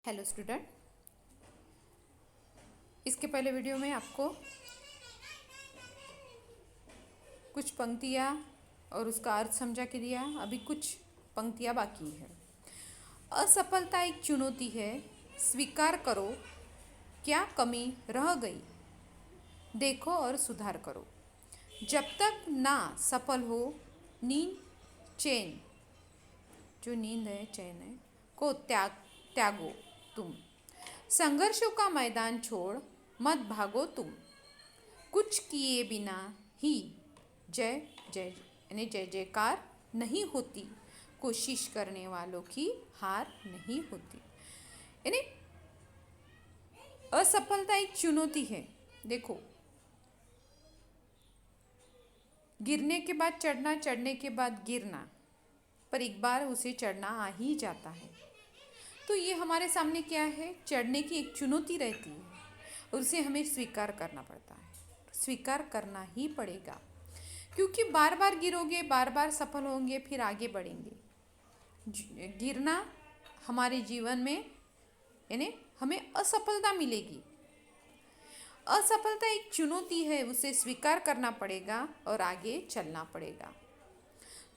Hello student, इसके पहले video में आपको कुछ पंक्तियाँ और उसका अर्थ समझा के दिया। अभी कुछ पंक्तियाँ बाकी है। असफलता एक चुनौती है, स्वीकार करो क्या कमी रह गई, देखो और सुधार करो। जब तक ना सफल हो नींद चैन, जो नींद है चैन है, को त्यागो तुम। संघर्षों का मैदान छोड़ मत भागो तुम। कुछ किए बिना ही जय जय यानी जय जयकार नहीं होती, कोशिश करने वालों की हार नहीं होती। यानी असफलता एक चुनौती है। देखो, गिरने के बाद चढ़ना, चढ़ने के बाद गिरना, पर एक बार उसे चढ़ना आ ही जाता है। तो ये हमारे सामने क्या है, चढ़ने की एक चुनौती रहती है और उसे हमें स्वीकार करना पड़ता है। स्वीकार करना ही पड़ेगा, क्योंकि बार बार गिरोगे, बार बार सफल होंगे, फिर आगे बढ़ेंगे। गिरना हमारे जीवन में यानी हमें असफलता मिलेगी। असफलता एक चुनौती है, उसे स्वीकार करना पड़ेगा और आगे चलना पड़ेगा।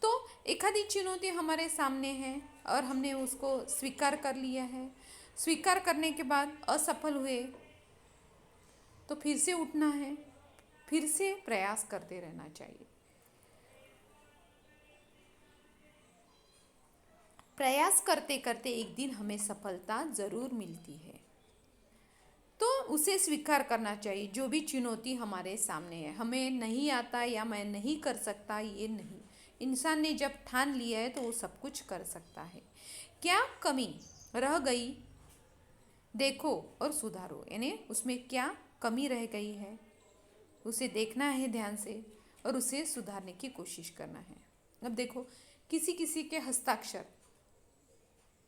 तो एक आधी चुनौती हमारे सामने है और हमने उसको स्वीकार कर लिया है। स्वीकार करने के बाद असफल हुए तो फिर से उठना है, फिर से प्रयास करते रहना चाहिए। प्रयास करते करते एक दिन हमें सफलता ज़रूर मिलती है। तो उसे स्वीकार करना चाहिए। जो भी चुनौती हमारे सामने है, हमें नहीं आता या मैं नहीं कर सकता, ये नहीं। इंसान ने जब ठान लिया है तो वो सब कुछ कर सकता है। क्या कमी रह गई, देखो और सुधारो। यानी उसमें क्या कमी रह गई है, उसे देखना है ध्यान से और उसे सुधारने की कोशिश करना है। अब देखो, किसी किसी के हस्ताक्षर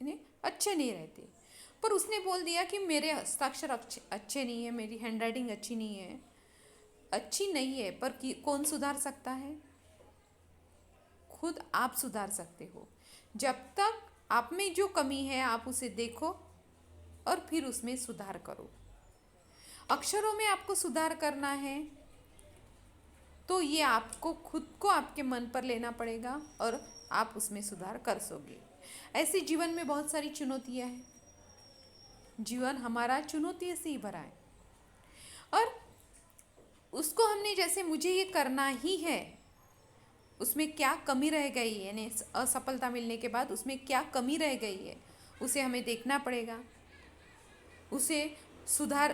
यानी अच्छे नहीं रहते, पर उसने बोल दिया कि मेरे हस्ताक्षर अच्छे नहीं है, मेरी हैंडराइटिंग अच्छी नहीं है। अच्छी नहीं है, पर कौन सुधार सकता है? खुद आप सुधार सकते हो। जब तक आप में जो कमी है आप उसे देखो और फिर उसमें सुधार करो। अक्षरों में आपको सुधार करना है तो ये आपको खुद को आपके मन पर लेना पड़ेगा और आप उसमें सुधार कर सोगे। ऐसे जीवन में बहुत सारी चुनौतियां हैं। जीवन हमारा चुनौती से ही भरा है और उसको हमने जैसे मुझे ये करना ही है, उसमें क्या कमी रह गई है, यानी असफलता मिलने के बाद उसमें क्या कमी रह गई है, उसे हमें देखना पड़ेगा, उसे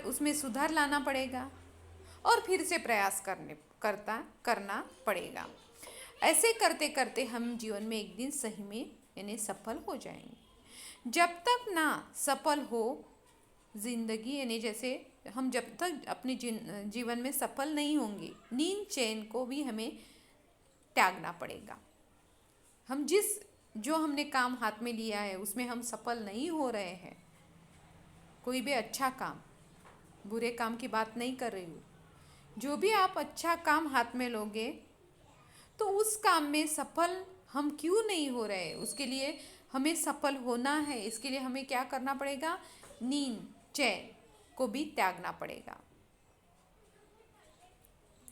उसमें सुधार लाना पड़ेगा और फिर से प्रयास करना पड़ेगा। ऐसे करते करते हम जीवन में एक दिन सही में यानी सफल हो जाएंगे। जब तक ना सफल हो जिंदगी, यानी जैसे हम जब तक अपने जीवन में सफल नहीं होंगे, नींद चैन को भी हमें त्यागना पड़ेगा। हम जो हमने काम हाथ में लिया है उसमें हम सफल नहीं हो रहे हैं, कोई भी अच्छा काम, बुरे काम की बात नहीं कर रही हूँ, जो भी आप अच्छा काम हाथ में लोगे तो उस काम में सफल हम क्यों नहीं हो रहे, उसके लिए हमें सफल होना है। इसके लिए हमें क्या करना पड़ेगा, नींद चैन को भी त्यागना पड़ेगा।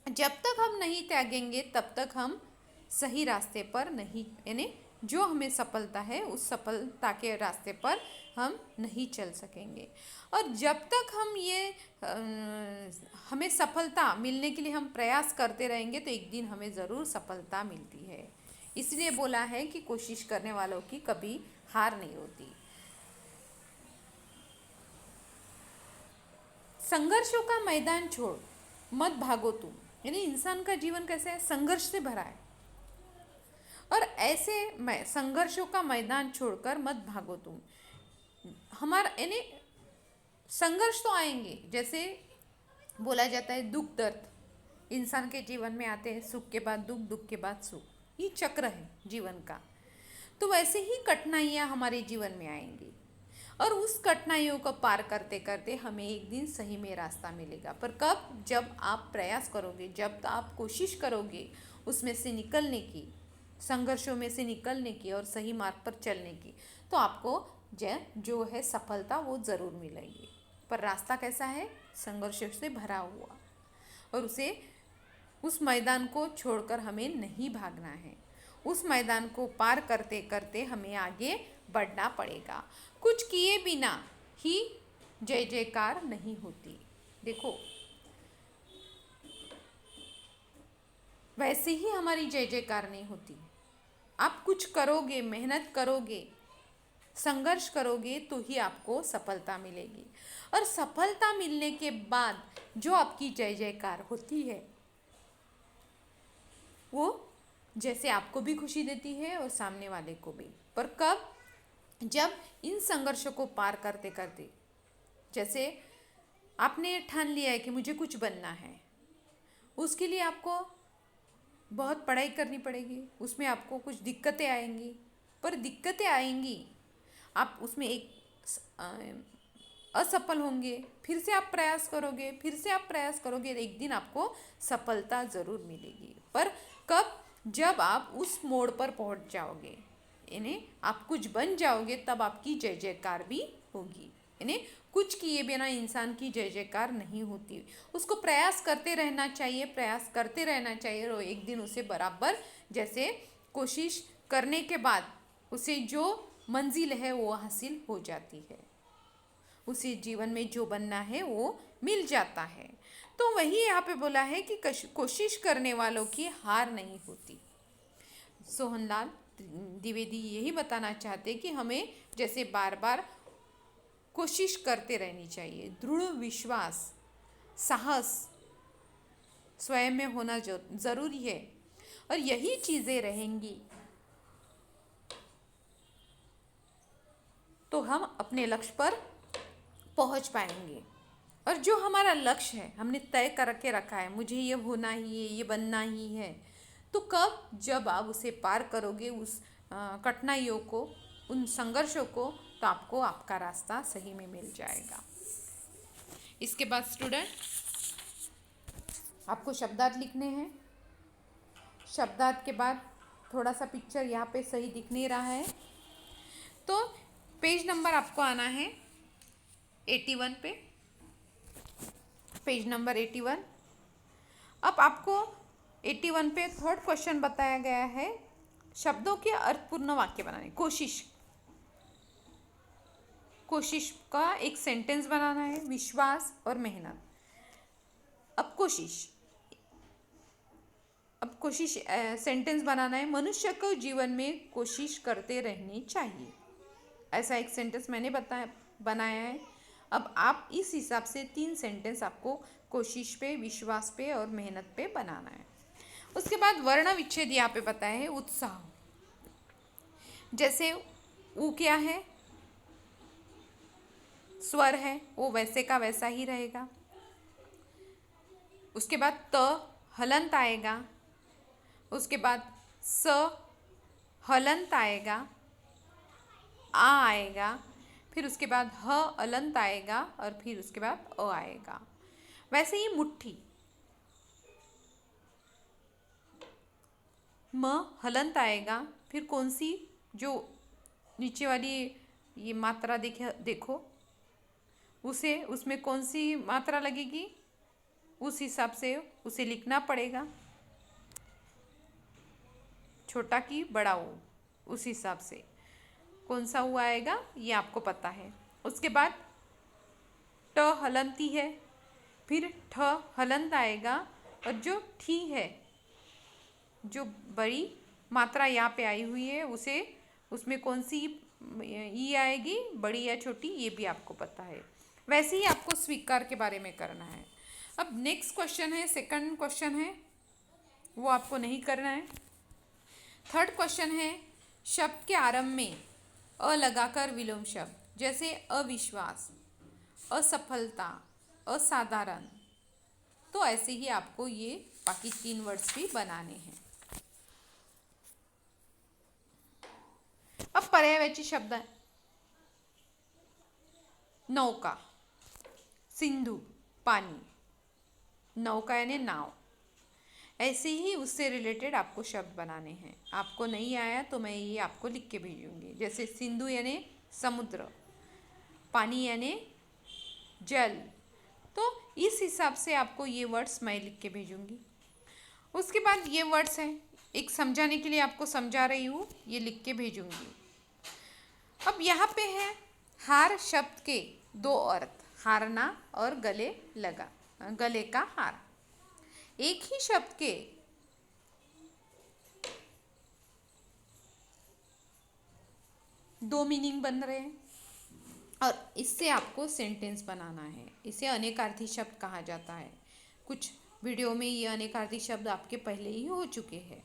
जब तक हम नहीं त्यागेंगे तब तक हम सही रास्ते पर नहीं, यानी जो हमें सफलता है उस सफलता के रास्ते पर हम नहीं चल सकेंगे। और जब तक हम हमें सफलता मिलने के लिए हम प्रयास करते रहेंगे तो एक दिन हमें ज़रूर सफलता मिलती है। इसलिए बोला है कि कोशिश करने वालों की कभी हार नहीं होती। संघर्षों का मैदान छोड़ मत भागो तुम। यानी इंसान का जीवन कैसे है, संघर्ष से भरा है और ऐसे संघर्षों का मैदान छोड़कर मत भागो तुम। हमारा यानी संघर्ष तो आएंगे, जैसे बोला जाता है दुख दर्द इंसान के जीवन में आते हैं, सुख के बाद दुख, दुख के बाद सुख, ये चक्र है जीवन का। तो वैसे ही कठिनाइयाँ हमारे जीवन में आएंगी और उस कठिनाइयों को पार करते करते हमें एक दिन सही में रास्ता मिलेगा। पर कब, जब आप प्रयास करोगे, जब आप कोशिश करोगे उसमें से निकलने की, संघर्षों में से निकलने की और सही मार्ग पर चलने की, तो आपको जो है सफलता वो ज़रूर मिलेगी। पर रास्ता कैसा है? संघर्ष से भरा हुआ, और उस मैदान को छोड़कर हमें नहीं भागना है। उस मैदान को पार करते करते हमें आगे बढ़ना पड़ेगा। कुछ किए बिना ही जय जयकार नहीं होती। देखो, वैसे ही हमारी जय जयकार नहीं होती। आप कुछ करोगे, मेहनत करोगे, संघर्ष करोगे तो ही आपको सफलता मिलेगी। और सफलता मिलने के बाद जो आपकी जय जयकार होती है वो जैसे आपको भी खुशी देती है और सामने वाले को भी। पर कब? जब इन संघर्षों को पार करते करते, जैसे आपने ठान लिया है कि मुझे कुछ बनना है, उसके लिए आपको बहुत पढ़ाई करनी पड़ेगी, उसमें आपको कुछ दिक्कतें आएंगी। पर दिक्कतें आएंगी, आप उसमें असफल होंगे, फिर से आप प्रयास करोगे, फिर से आप प्रयास करोगे, एक दिन आपको सफलता ज़रूर मिलेगी। पर कब? जब आप उस मोड़ पर पहुंच जाओगे, यानी आप कुछ बन जाओगे, तब आपकी जय जयकार भी होगी। यानी कुछ किए बिना इंसान की जय जयकार नहीं होती। उसको प्रयास करते रहना चाहिए, प्रयास करते रहना चाहिए, और एक दिन उसे बराबर, जैसे कोशिश करने के बाद उसे जो मंजिल है वो हासिल हो जाती है, उसे जीवन में जो बनना है वो मिल जाता है। तो वही यहाँ पे बोला है कि कोशिश करने वालों की हार नहीं होती। सोहनलाल द्विवेदी यही बताना चाहते कि हमें जैसे बार बार कोशिश करते रहनी चाहिए, दृढ़ विश्वास, साहस स्वयं में होना ज़रूरी है, और यही चीज़ें रहेंगी तो हम अपने लक्ष्य पर पहुंच पाएंगे। और जो हमारा लक्ष्य है, हमने तय करके रखा है, मुझे ये होना ही है, ये बनना ही है, तो कब? जब आप उसे पार करोगे, उस कठिनाइयों को, उन संघर्षों को, तो आपको आपका रास्ता सही में मिल जाएगा। इसके बाद स्टूडेंट, आपको शब्दार्थ लिखने हैं। शब्दार्थ के बाद थोड़ा सा पिक्चर यहाँ पे सही दिख नहीं रहा है, तो पेज नंबर आपको आना है 81 पे, पेज नंबर 81। अब आपको 81 पे थर्ड क्वेश्चन बताया गया है, शब्दों के अर्थपूर्ण वाक्य बनाने। कोशिश का एक सेंटेंस बनाना है, विश्वास और मेहनत। अब कोशिश सेंटेंस बनाना है, मनुष्य को जीवन में कोशिश करते रहनी चाहिए। ऐसा एक सेंटेंस मैंने बनाया है। अब आप इस हिसाब से 3 सेंटेंस आपको कोशिश पे, विश्वास पे और मेहनत पे बनाना है। उसके बाद वर्ण विच्छेद यहाँ पे बताया है, उत्साह। जैसे ऊ क्या है? स्वर है, वो वैसे का वैसा ही रहेगा। उसके बाद त हलंत आएगा, उसके बाद स हलंत आएगा, आ आएगा, फिर उसके बाद ह अलंत आएगा, और फिर उसके बाद अ आएगा। वैसे ही मुट्ठी, म हलंत आएगा, फिर कौन सी जो नीचे वाली ये मात्रा देखो, उसमें कौन सी मात्रा लगेगी, उस हिसाब से उसे लिखना पड़ेगा, छोटा की बड़ा ऊ, उस हिसाब से कौन सा ऊ आएगा ये आपको पता है। उसके बाद ट हलंती है, फिर ठ हलंत आएगा, और जो ठी है, जो बड़ी मात्रा यहाँ पे आई हुई है, उसमें कौन सी ई आएगी, बड़ी या छोटी, ये भी आपको पता है। वैसे ही आपको स्वीकार के बारे में करना है। अब नेक्स्ट क्वेश्चन है, सेकंड क्वेश्चन है, वो आपको नहीं करना है। थर्ड क्वेश्चन है, शब्द के आरंभ में अ लगाकर विलोम शब्द, जैसे अविश्वास, असफलता, असाधारण। तो ऐसे ही आपको ये बाकी 3 वर्ड्स भी बनाने हैं। अब पर्यायवाची शब्द है, नौका, सिंधु पानी, नौका यानी नाव। ऐसे ही उससे रिलेटेड आपको शब्द बनाने हैं। आपको नहीं आया तो मैं ये आपको लिख के भेजूंगी। जैसे सिंधु यानी समुद्र, पानी यानी जल। तो इस हिसाब से आपको ये वर्ड्स मैं लिख के भेजूंगी। उसके बाद ये वर्ड्स हैं, एक समझाने के लिए आपको समझा रही हूँ, ये लिख के भेजूंगी। अब यहाँ पे है हार शब्द के दो अर्थ, हारना और गले लगा, गले का हार। एक ही शब्द के दो मीनिंग बन रहे हैं और इससे आपको सेंटेंस बनाना है। इसे अनेकार्थी शब्द कहा जाता है। कुछ वीडियो में ये अनेकार्थी शब्द आपके पहले ही हो चुके हैं।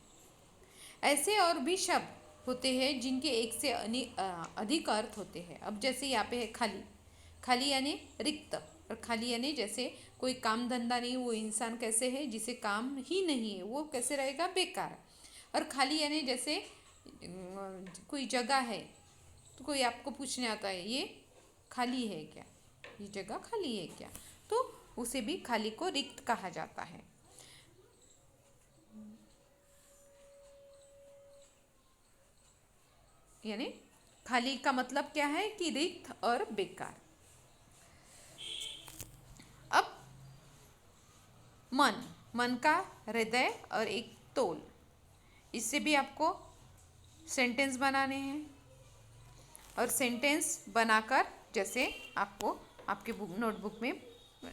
ऐसे और भी शब्द होते हैं जिनके एक से अधिक अर्थ होते हैं। अब जैसे यहाँ पे है खाली, खाली यानी रिक्त, और खाली यानी जैसे कोई काम धंधा नहीं, वो इंसान कैसे है जिसे काम ही नहीं है, वो कैसे रहेगा, बेकार। और खाली यानी जैसे कोई जगह है तो कोई आपको पूछने आता है ये खाली है क्या, ये जगह खाली है क्या, तो उसे भी खाली को रिक्त कहा जाता है। यानी खाली का मतलब क्या है कि रिक्त और बेकार। अब मन, मन का हृदय और एक तोल, इससे भी आपको सेंटेंस बनाने हैं और सेंटेंस बनाकर जैसे आपको आपके नोटबुक में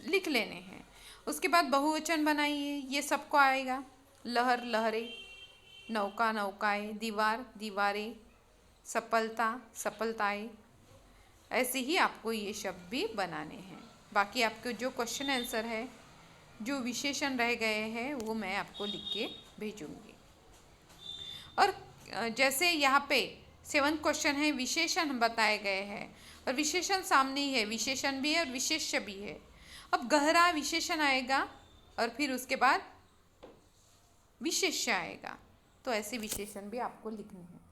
लिख लेने हैं। उसके बाद बहुवचन बनाइए, ये सबको आएगा। लहर लहरें, नौका नौकाएं, दीवार दीवारें, सफलता सफलताएं, ऐसे ही आपको ये शब्द भी बनाने हैं। बाकी आपके जो क्वेश्चन आंसर है, जो विशेषण रह गए हैं, वो मैं आपको लिख के भेजूंगी। और जैसे यहाँ पे 7th क्वेश्चन है, विशेषण बताए गए हैं और विशेषण सामने ही है, विशेषण भी है और विशेष्य भी है। अब गहरा विशेषण आएगा और फिर उसके बाद विशेष्य आएगा, तो ऐसे विशेषण भी आपको लिखने हैं।